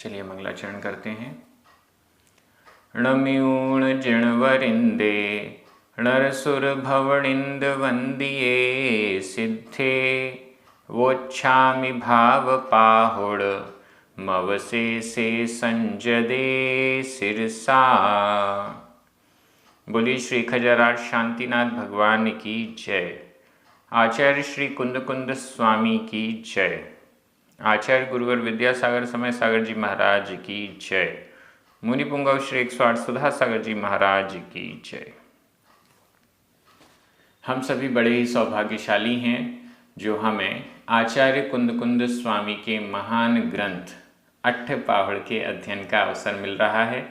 चलिए मंगलाचरण करते हैं। णम्यूण जिणवरिंदे नरसुर भवनिंद वंदिये सिद्धे वोच्छामि भाव पाहुड़ मवसे से संजदे सिरसा। बोलिए श्री खजराज शांतिनाथ भगवान की जय। आचार्य श्री कुंद कुंद स्वामी की जय। आचार्य गुरुवर विद्यासागर समय सागर जी महाराज की जय। मुनि पुंगव श्री 108 सुधा सागर जी महाराज की जय। हम सभी बड़े ही सौभाग्यशाली हैं जो हमें आचार्य कुंद कुंद स्वामी के महान ग्रंथ अट्ठपाहुड़ के अध्ययन का अवसर मिल रहा है।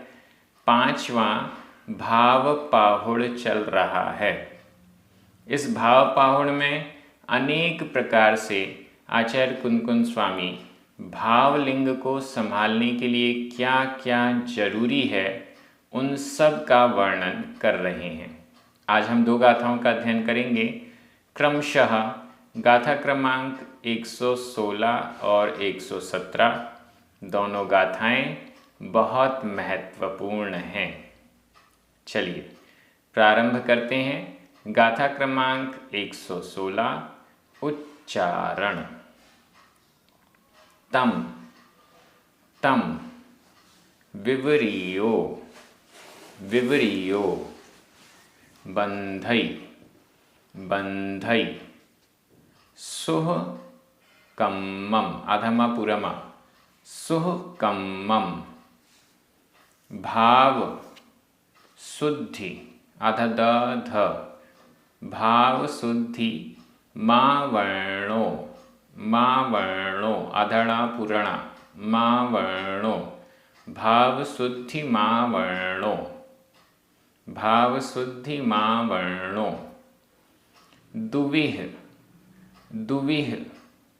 5वां भाव पाहुड़ चल रहा है। इस भाव पाहुड़ में अनेक प्रकार से आचार्य कुंद कुंद स्वामी भावलिंग को संभालने के लिए क्या क्या जरूरी है उन सब का वर्णन कर रहे हैं। आज हम 2 गाथाओं का अध्ययन करेंगे। क्रमशः गाथा क्रमांक 116 और 117 दोनों गाथाएं बहुत महत्वपूर्ण हैं। चलिए प्रारंभ करते हैं। गाथा क्रमांक 116 उच्चारण। तम तम विवरीयो विवरीयो बंधई बंधई सुह कम्मम आधमा पुरमा सुह कम्मम भाव शुद्धि आधा ध भाव शुद्धि माँ वर्णो आधड़ा पुरणा माँ वर्णो भाव शुद्धि माँ वर्णो भाव शुद्धि माँ वर्णो दुविह दुविह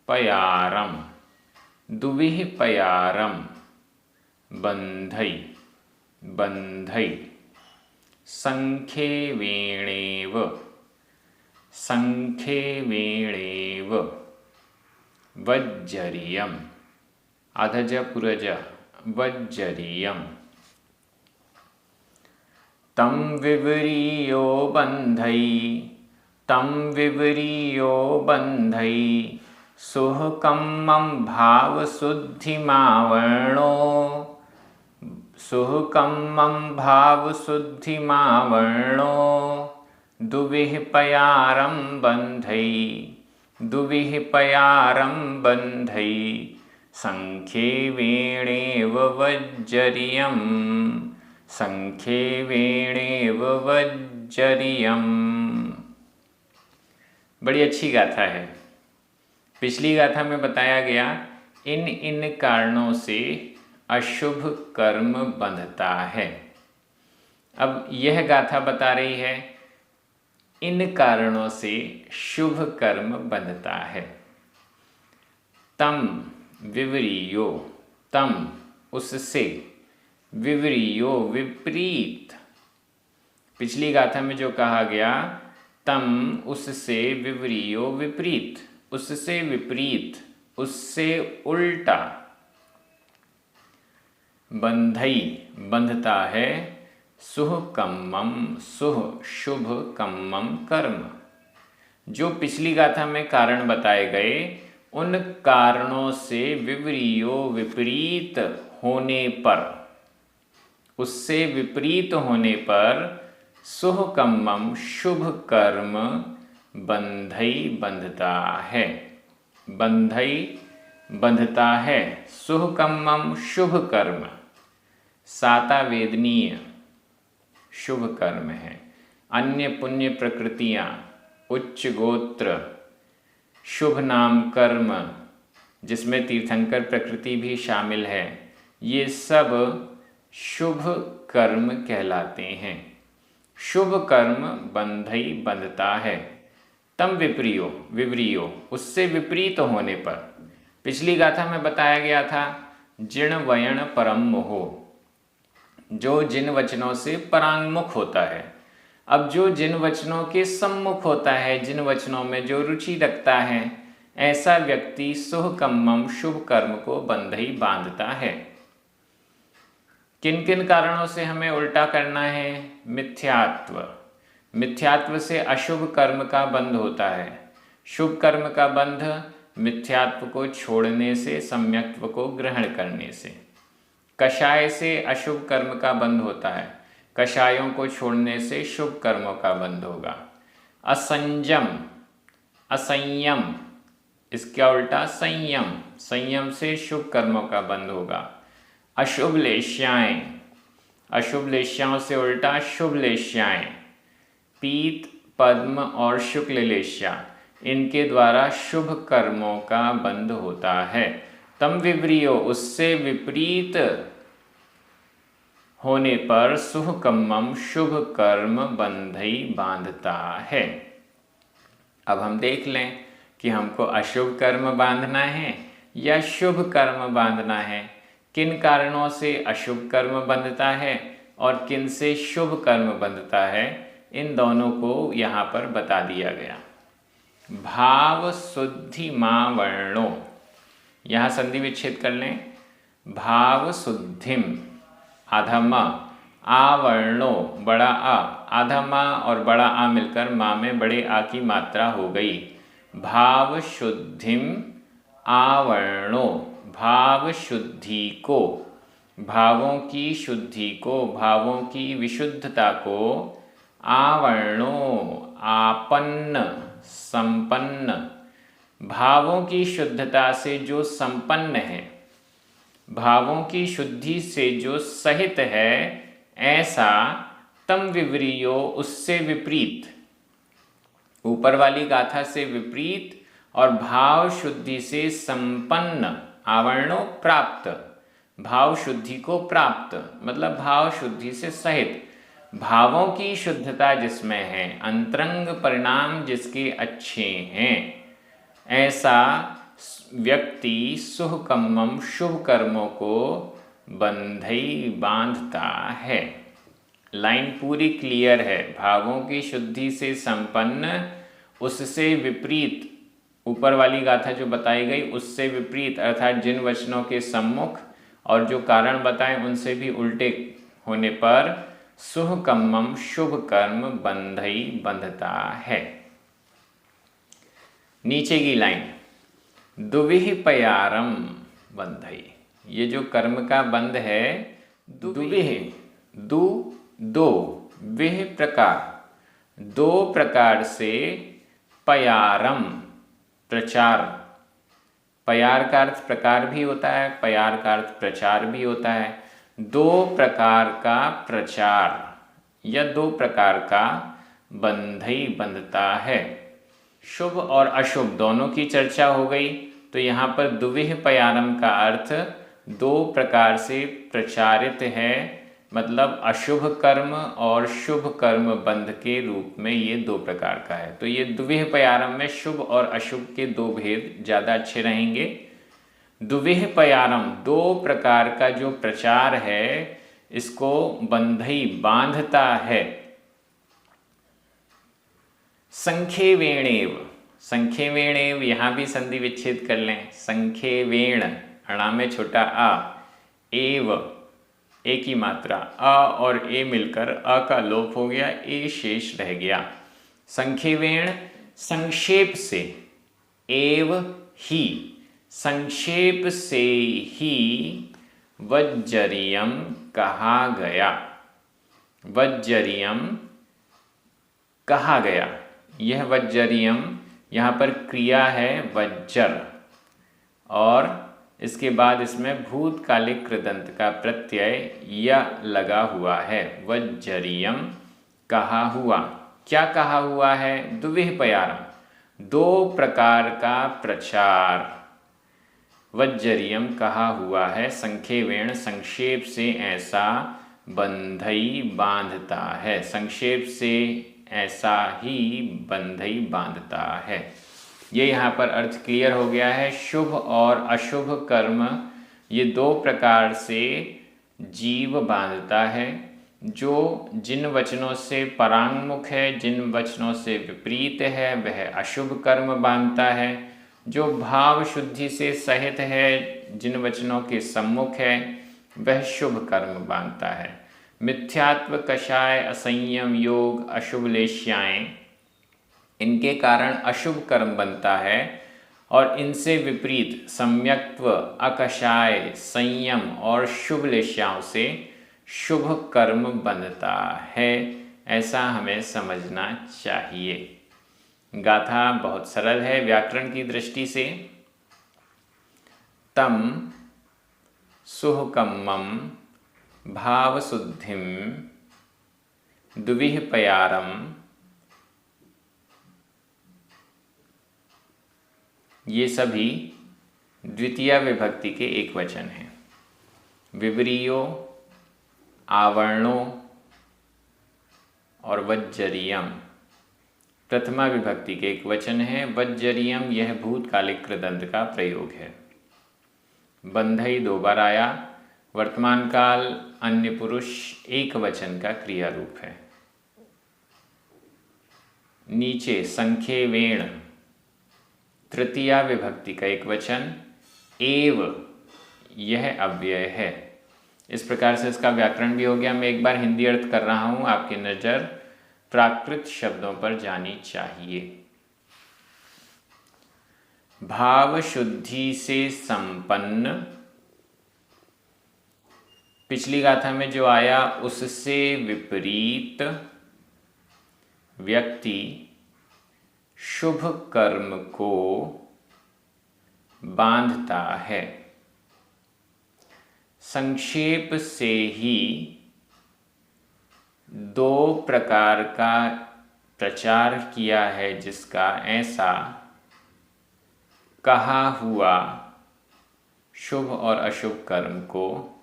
पयारम दुविह पयारम बंधई बंधई संखे वेणेव संखे वेणेव वज्जरियम अधज पुरज वज्जरियम तम विवरीयो बंधई सुहकम्मं भाव शुद्धि मावर्णो सुहकम्मं भाव शुद्धि मावर्णो दुविह पयारम बंधई दुविह पयारम बंधई संखे वेणेव वज्जरियम संखे वेणेव वज्जरियम। बड़ी अच्छी गाथा है। पिछली गाथा में बताया गया इन इन कारणों से अशुभ कर्म बंधता है। अब यह गाथा बता रही है इन कारणों से शुभ कर्म बंधता है। तम विवरीयो तम उससे विवरीयो विपरीत। पिछली गाथा में जो कहा गया तम उससे विवरीयो विपरीत उससे विपरीत उससे उल्टा बंधई बंधता है सुह कम्मम सुह शुभ कम्मम कर्म। जो पिछली गाथा में कारण बताए गए उन कारणों से विपरीयो विपरीत होने पर उससे विपरीत होने पर सुह कम्मम शुभ कर्म बंधई बंधता है बंधई बंधता है सुह कम्मम शुभ कर्म साता वेदनीय शुभ कर्म है। अन्य पुण्य प्रकृतियाँ उच्च गोत्र शुभ नाम कर्म जिसमें तीर्थंकर प्रकृति भी शामिल है ये सब शुभ कर्म कहलाते हैं। शुभ कर्म बंधई बंधता है। तम विपरीयो विवरीयो उससे विपरीत होने पर पिछली गाथा में बताया गया था जिण वयण परम मोहो जो जिन वचनों से परांगमुख होता है। अब जो जिन वचनों के सम्मुख होता है जिन वचनों में जो रुचि रखता है ऐसा व्यक्ति सुह कम्मम शुभ कर्म को बंधई बांधता है। किन किन कारणों से हमें उल्टा करना है? मिथ्यात्व, मिथ्यात्व से अशुभ कर्म का बंध होता है। शुभ कर्म का बंध मिथ्यात्व को छोड़ने से, सम्यक्त्व को ग्रहण करने से। कषाय से अशुभ कर्म का बंध होता है, कषायों को छोड़ने से शुभ कर्मों का बंध होगा। असंयम, असंयम, इसका उल्टा संयम, संयम से शुभ कर्मों का बंध होगा। अशुभ लेश्याएं, अशुभ लेश्याओं से उल्टा शुभ लेश्याएं। पीत, पद्म और शुक्ल लेश्या, इनके द्वारा शुभ कर्मों का बंध होता है। तम विपरीयो, उससे विपरीत होने पर सुहकम्मम, शुभ कर्म बंधई बांधता है। अब हम देख लें कि हमको अशुभ कर्म बांधना है या शुभ कर्म बांधना है। किन कारणों से अशुभ कर्म बंधता है और किन से शुभ कर्म बंधता है, इन दोनों को यहाँ पर बता दिया गया। भाव शुद्धि मां वर्णो, यहाँ संधि विच्छेद कर लें। भाव शुद्धिम, आधा म, आवर्णो, बड़ा आ, आधा मा और बड़ा आ मिलकर माँ में बड़े आ की मात्रा हो गई। भाव शुद्धिम आवर्णो, भाव शुद्धि को, भावों की शुद्धि को, भावों की विशुद्धता को, आवर्णो, आपन्न, संपन्न, भावों की शुद्धता से जो संपन्न है, भावों की शुद्धि से जो सहित है, ऐसा तम विवरीयो, उससे विपरीत, ऊपर वाली गाथा से विपरीत और भाव शुद्धि से संपन्न, आवर्णो प्राप्त, भाव शुद्धि को प्राप्त मतलब भाव शुद्धि से सहित, भावों की शुद्धता जिसमें है, अंतरंग परिणाम जिसके अच्छे हैं, ऐसा व्यक्ति सुहकम्मम, शुभ कर्मों को बंधई बांधता है। लाइन पूरी क्लियर है। भावों की शुद्धि से संपन्न, उससे विपरीत, ऊपर वाली गाथा जो बताई गई उससे विपरीत, अर्थात जिन वचनों के सम्मुख और जो कारण बताएं उनसे भी उल्टे होने पर सुहकम्मम, शुभ कर्म बंधई बंधता है। नीचे की लाइन, दुविह पयारम बंधई, ये जो कर्म का बंध है, दुविह, दु दो, विह प्रकार, दो प्रकार से, पयारम प्रचार, पयार का अर्थ प्रकार भी होता है, पयार का अर्थ प्रचार भी होता है। दो प्रकार का प्रचार या दो प्रकार का बंधई बंधता है। शुभ और अशुभ दोनों की चर्चा हो गई, तो यहाँ पर दुविह पयारम का अर्थ दो प्रकार से प्रचारित है, मतलब अशुभ कर्म और शुभ कर्म बंध के रूप में ये दो प्रकार का है। तो ये दुविह पयारम में शुभ और अशुभ के दो भेद ज़्यादा अच्छे रहेंगे। दुविह पयारम, दो प्रकार का जो प्रचार है, इसको बंधई बांधता है। संख्येवेणेव, संख्येवेणेव, यहाँ भी संधि विच्छेद कर लें। संख्येवेण, अणा में छोटा आ, एव, ए की मात्रा, अ और ए मिलकर अ का लोप हो गया, ए शेष रह गया। संख्येवेण, संक्षेप से, एव ही, संक्षेप से ही वज्जरियम कहा गया, वज्जरियम कहा गया। यह वज्जरियम, यहाँ पर क्रिया है वज्जर और इसके बाद इसमें भूतकालिक कृदंत का प्रत्यय या लगा हुआ है। वज्जरियम कहा हुआ, क्या कहा हुआ है? दुविह पयारम, दो प्रकार का प्रचार, वज्जरियम कहा हुआ है। संख्येवेण, संक्षेप से ऐसा, बंधई बांधता है, संक्षेप से ऐसा ही बंधई बांधता है। ये यहाँ पर अर्थ क्लियर हो गया है। शुभ और अशुभ कर्म, ये दो प्रकार से जीव बांधता है। जो जिन वचनों से परांगमुख है, जिन वचनों से विपरीत है, वह अशुभ कर्म बांधता है। जो भाव शुद्धि से सहित है, जिन वचनों के सम्मुख है, वह शुभ कर्म बांधता है। मिथ्यात्व, कषाय, असंयम, योग, अशुभ लेश्याएं, इनके कारण अशुभ कर्म बनता है और इनसे विपरीत सम्यक्त्व, अकषाय, संयम और शुभ लेश्याओं से शुभ कर्म बनता है। ऐसा हमें समझना चाहिए। गाथा बहुत सरल है व्याकरण की दृष्टि से। तम सुहकम्मं भावशुद्धिं दुविःपयारम, ये सभी द्वितीय विभक्ति के एक वचन हैं। विवरीयो, आवर्णो और वज्जरियम प्रथमा विभक्ति के एक वचन है। वज्जरियम यह भूतकालिक कृदंत का प्रयोग है। बंधई दो बार आया। वर्तमान काल अन्य पुरुष एक वचन का क्रिया रूप है। नीचे संख्येवेण तृतीया विभक्ति का एक वचन। एव यह अव्यय है। इस प्रकार से इसका व्याकरण भी हो गया। मैं एक बार हिंदी अर्थ कर रहा हूं, आपकी नज़र प्राकृत शब्दों पर जानी चाहिए। भाव शुद्धि से संपन्न, पिछली गाथा में जो आया उससे विपरीत व्यक्ति शुभ कर्म को बांधता है। संक्षेप से ही दो प्रकार का प्रचार किया है जिसका ऐसा कहा हुआ शुभ और अशुभ कर्म को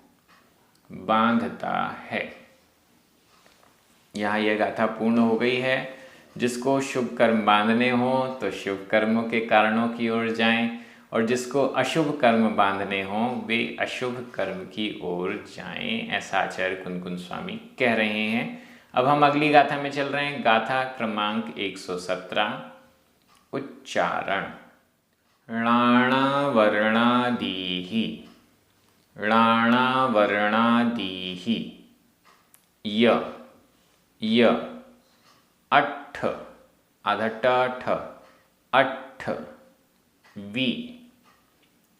बांधता है। यहाँ यह गाथा पूर्ण हो गई है। जिसको शुभ कर्म बांधने हो तो शुभ कर्मों के कारणों की ओर जाएं, और जिसको अशुभ कर्म बांधने हो वे अशुभ कर्म की ओर जाएं, ऐसा आचार्य कुनकुन स्वामी कह रहे हैं। अब हम अगली गाथा में चल रहे हैं। गाथा क्रमांक 117। उच्चारण। णाणावर्णादीहि, णाणावर्णादीहि, य अट्ठ आधा ठ, अट्ठ, वि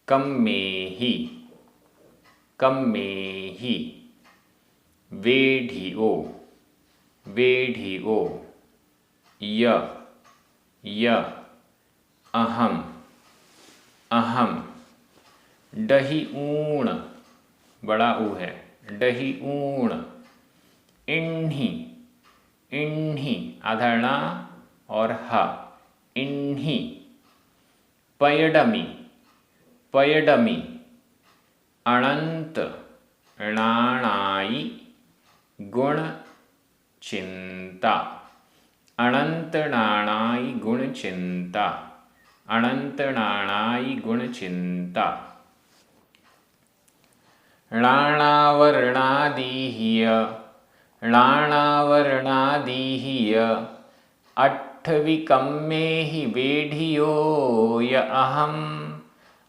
कम्मेहि, कम्मेहि, वेढिओ, वेढिओ, य अहम, अहम, डहि ऊण बड़ा ऊ है, डहि ऊण, इन्हि, इन्हि आधा ण और ह, इन्हि, पयडमि, पयडमि, अनंत णाणाई गुण चिंता, अनंत णाणाई गुण चिंता, अनंत णाणाई गुण चिंता। णाणावर्णादीह्य, णाणावर्णादीह्य, अट्ठविकम्मेहि वेढियो य अहम,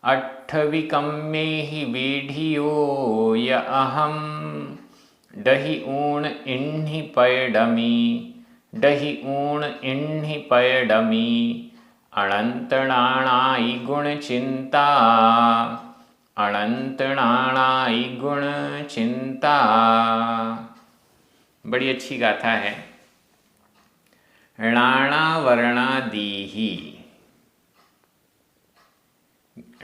अट्ठविकम्मेहि वेढियो य अहम, डहि ऊण इन्हि पयडमि, डहि ऊण इन्हि पयडमि, अनंत णाणाई गुण चिंता, अनंत णाणाई गुण चिंता। बड़ी अच्छी गाथा है। णाणावर्णादीहि,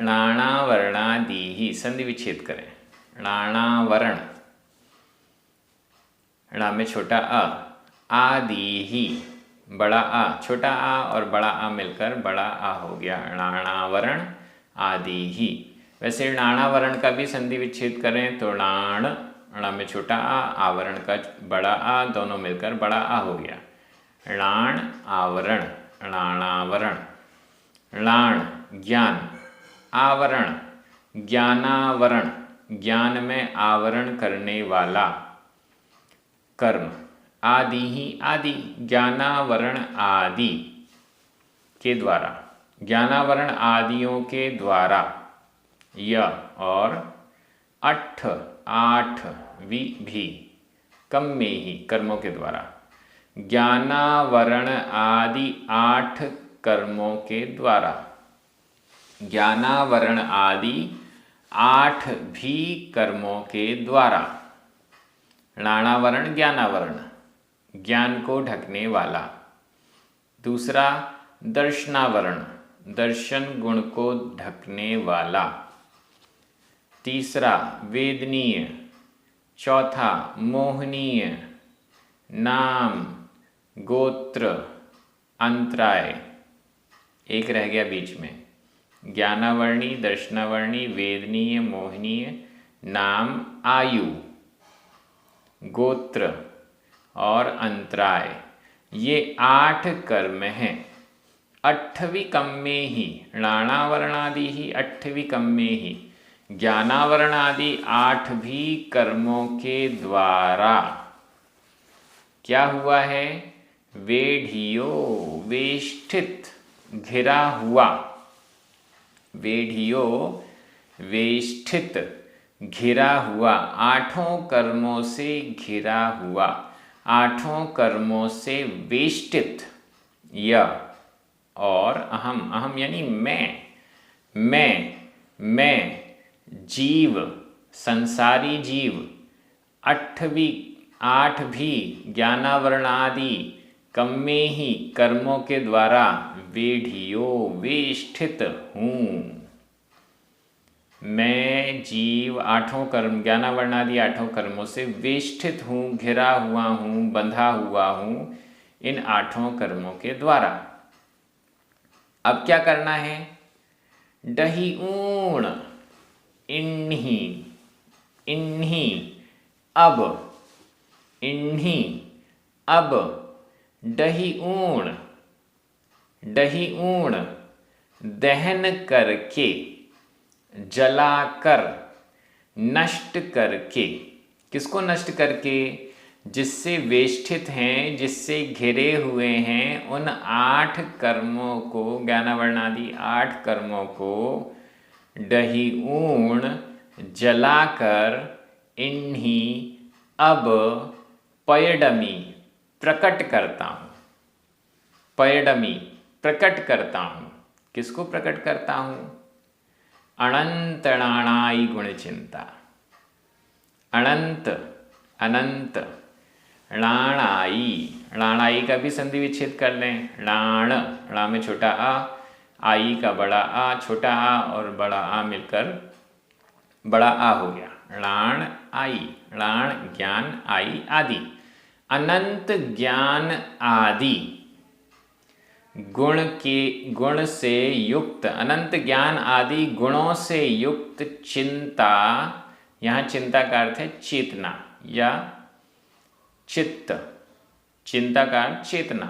णाणावर्णादीहि संधि विच्छेद करें। णाणावर्ण, णा में छोटा अ, आदीहि बड़ा आ, छोटा आ और बड़ा आ मिलकर बड़ा आ हो गया, णाणावर्ण आदीहि। वैसे णाणावर्ण का भी संधि विच्छेद करें तो णाण, ण में छोटा आ, आवरण का बड़ा आ, दोनों मिलकर बड़ा आ हो गया, णाण आवरण, णाणावरण। णाण ज्ञान, आवरण ज्ञानावरण, ज्ञान में आवरण करने वाला कर्म। आदि ही आदि, ज्ञानावरण आदि के द्वारा, ज्ञानावरण आदियों के द्वारा। य और अट्ठ 8 भी कम में ही कर्मों के द्वारा, ज्ञानावरण आदि 8 कर्मों के द्वारा, ज्ञानावरण आदि 8 भी कर्मों के द्वारा। णाणावरण ज्ञानावरण, ज्ञान को ढकने वाला। दूसरा दर्शनावरण, दर्शन गुण को ढकने वाला। तीसरा वेदनीय। चौथा मोहनीय। नाम, गोत्र, अंतराय, एक रह गया बीच में। ज्ञानावर्णी, दर्शनावर्णी, वेदनीय, मोहनीय, नाम, आयु, गोत्र और अंतराय, ये 8 कर्म हैं। 8वीं कम में ही, णाणावरणादि ही 8वीं कम में ही, ज्ञानावरण आदि 8 भी कर्मों के द्वारा क्या हुआ है? वेढ़ियो, वेष्टित, घिरा हुआ। वेढ़ियो, वेष्टित, घिरा हुआ, 8 कर्मों से घिरा हुआ, 8 कर्मों से वेष्टित। यह और अहम, अहम यानी मैं जीव, संसारी जीव, 8 भी ज्ञानावरण आदि कम में ही कर्मों के द्वारा वेढ़ियो, वेष्टित हूँ। मैं जीव 8 कर्म, ज्ञानावरणादि 8 कर्मों से वेष्टित हूँ, घिरा हुआ हूँ, बंधा हुआ हूँ इन 8 कर्मों के द्वारा। अब क्या करना है? डही ऊण, इन्हीं, अब, डही ऊण, दहन करके, जलाकर, नष्ट करके। किसको नष्ट करके? जिससे वेष्टित हैं, जिससे घिरे हुए हैं, उन 8 कर्मों को, ज्ञानावरणादि 8 कर्मों को डही ऊण, जलाकर, इन्हीं, अब, पयडमी, प्रकट करता हूँ। पयडमी, प्रकट करता हूँ। किसको प्रकट करता हूँ? अनंत णाणाई गुण चिंता। अनंत, अनंत, णाणाई, णाणाई का भी संधि विच्छेद कर लें। णाण, णा में छोटा आ, आई का बड़ा आ, छोटा आ और बड़ा आ मिलकर बड़ा आ हो गया। णाण आई, णाण ज्ञान, आई आदि, अनंत ज्ञान आदि गुण से युक्त, अनंत ज्ञान आदि गुणों से युक्त चिंता। यहाँ चिंता का अर्थ है चेतना या चित्त, चिंता का अर्थ चेतना,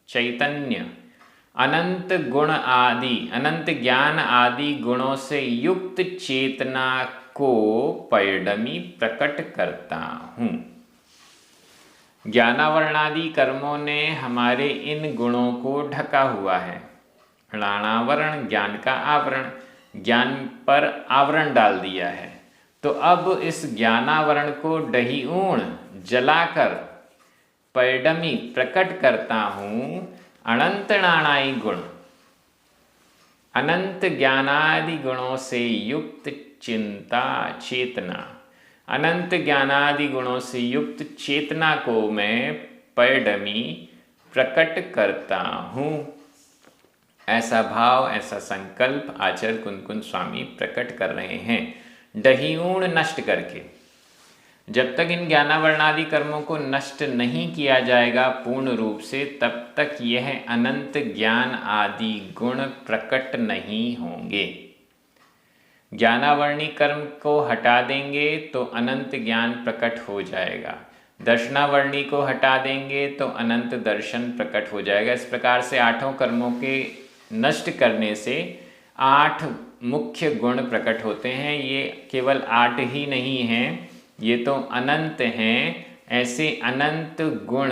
चैतन्य। अनंत गुण आदि, अनंत ज्ञान आदि गुणों से युक्त चेतना को पयडमी, प्रकट करता हूँ। ज्ञानावरणादि कर्मों ने हमारे इन गुणों को ढका हुआ है। णाणावरण, ज्ञान का आवरण, ज्ञान पर आवरण डाल दिया है। तो अब इस ज्ञानावरण को डही ऊण, जलाकर, पयडमी, प्रकट करता हूँ अनंत णाणाई गुण, अनंत ज्ञानादि गुणों से युक्त चिंता, चेतना। अनंत ज्ञानादि गुणों से युक्त चेतना को मैं पयडमी, प्रकट करता हूँ। ऐसा भाव, ऐसा संकल्प आचार्य कुंद स्वामी प्रकट कर रहे हैं, डही ऊण नष्ट करके। जब तक इन ज्ञानावरणादि कर्मों को नष्ट नहीं किया जाएगा पूर्ण रूप से, तब तक यह अनंत ज्ञान आदि गुण प्रकट नहीं होंगे। ज्ञानावरणी कर्म को हटा देंगे तो अनंत ज्ञान प्रकट हो जाएगा। दर्शनावरणी को हटा देंगे तो अनंत दर्शन प्रकट हो जाएगा। इस प्रकार से 8 कर्मों के नष्ट करने से 8 मुख्य गुण प्रकट होते हैं। ये केवल 8 ही नहीं हैं, ये तो अनंत हैं। ऐसे अनंत गुण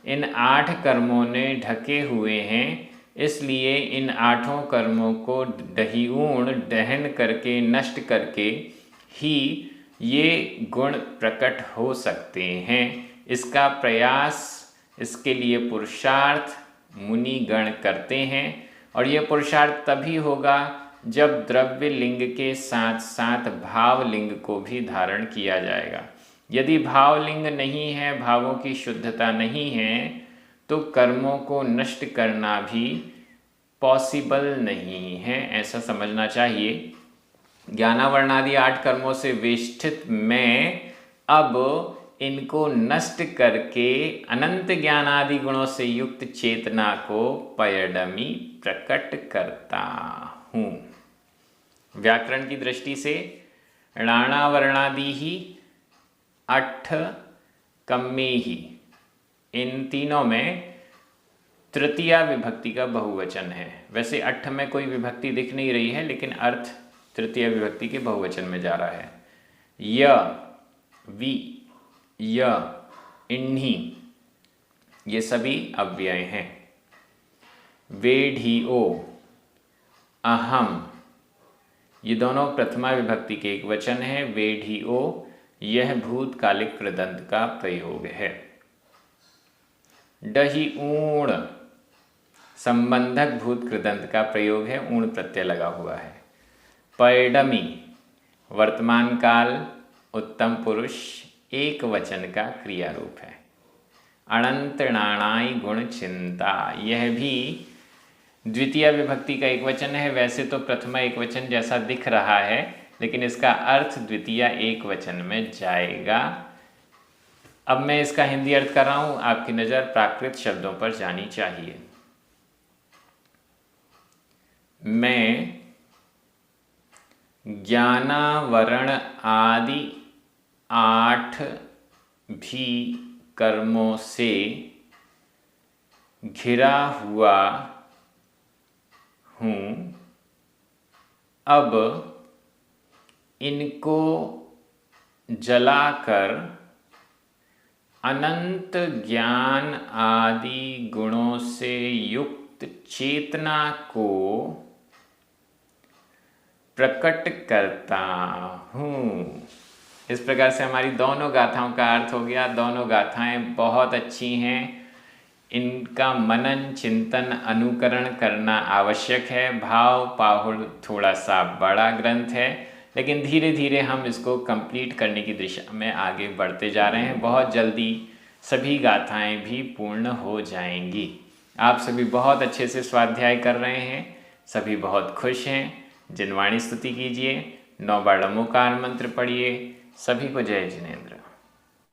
इन 8 कर्मों ने ढके हुए हैं। इसलिए इन 8 कर्मों को डही ऊण, दहन करके, नष्ट करके ही ये गुण प्रकट हो सकते हैं। इसका प्रयास, इसके लिए पुरुषार्थ मुनिगण करते हैं और यह पुरुषार्थ तभी होगा जब द्रव्य लिंग के साथ साथ भाव लिंग को भी धारण किया जाएगा। यदि भाव लिंग नहीं है, भावों की शुद्धता नहीं है, तो कर्मों को नष्ट करना भी पॉसिबल नहीं है, ऐसा समझना चाहिए। ज्ञानावरणादि 8 कर्मों से वेष्टित मैं अब इनको नष्ट करके अनंत ज्ञानादि गुणों से युक्त चेतना को पयडमी प्रकट करता हूँ। व्याकरण की दृष्टि से णाणावर्णादि ही, अठ, कम्मे ही, इन तीनों में तृतीया विभक्ति का बहुवचन है। वैसे अठ में कोई विभक्ति दिख नहीं रही है, लेकिन अर्थ तृतीय विभक्ति के बहुवचन में जा रहा है। य, वि, य, इन्हीं, ये सभी अव्यय हैं। वेढ़िओ, अहम, ये दोनों प्रथमा विभक्ति के एक वचन है। वेढ़िओ यह भूतकालिक कृदंत का प्रयोग है। डहि ऊण संबंधक भूत कृदंत का प्रयोग है, ऊण प्रत्यय लगा हुआ है। पैडमी वर्तमान काल उत्तम पुरुष एक वचन का क्रिया रूप है। अनंत नाणाई गुण चिंता, यह भी द्वितीय विभक्ति का एक वचन है। वैसे तो प्रथमा एक वचन जैसा दिख रहा है, लेकिन इसका अर्थ द्वितीय एक वचन में जाएगा। अब मैं इसका हिंदी अर्थ कर रहा हूं, आपकी नज़र प्राकृत शब्दों पर जानी चाहिए। मैं ज्ञानावरण आदि 8 भी कर्मों से घिरा हुआ हूँ। अब इनको जलाकर अनंत ज्ञान आदि गुणों से युक्त चेतना को प्रकट करता हूँ। इस प्रकार से हमारी दोनों गाथाओं का अर्थ हो गया। दोनों गाथाएं बहुत अच्छी हैं, इनका मनन चिंतन अनुकरण करना आवश्यक है। भाव पाहुड़ थोड़ा सा बड़ा ग्रंथ है, लेकिन धीरे धीरे हम इसको कंप्लीट करने की दिशा में आगे बढ़ते जा रहे हैं। बहुत जल्दी सभी गाथाएं भी पूर्ण हो जाएंगी। आप सभी बहुत अच्छे से स्वाध्याय कर रहे हैं, सभी बहुत खुश हैं। जिनवाणी स्तुति कीजिए, 9 बार नमोकार मंत्र पढ़िए। सभी को जय जिनेंद्र।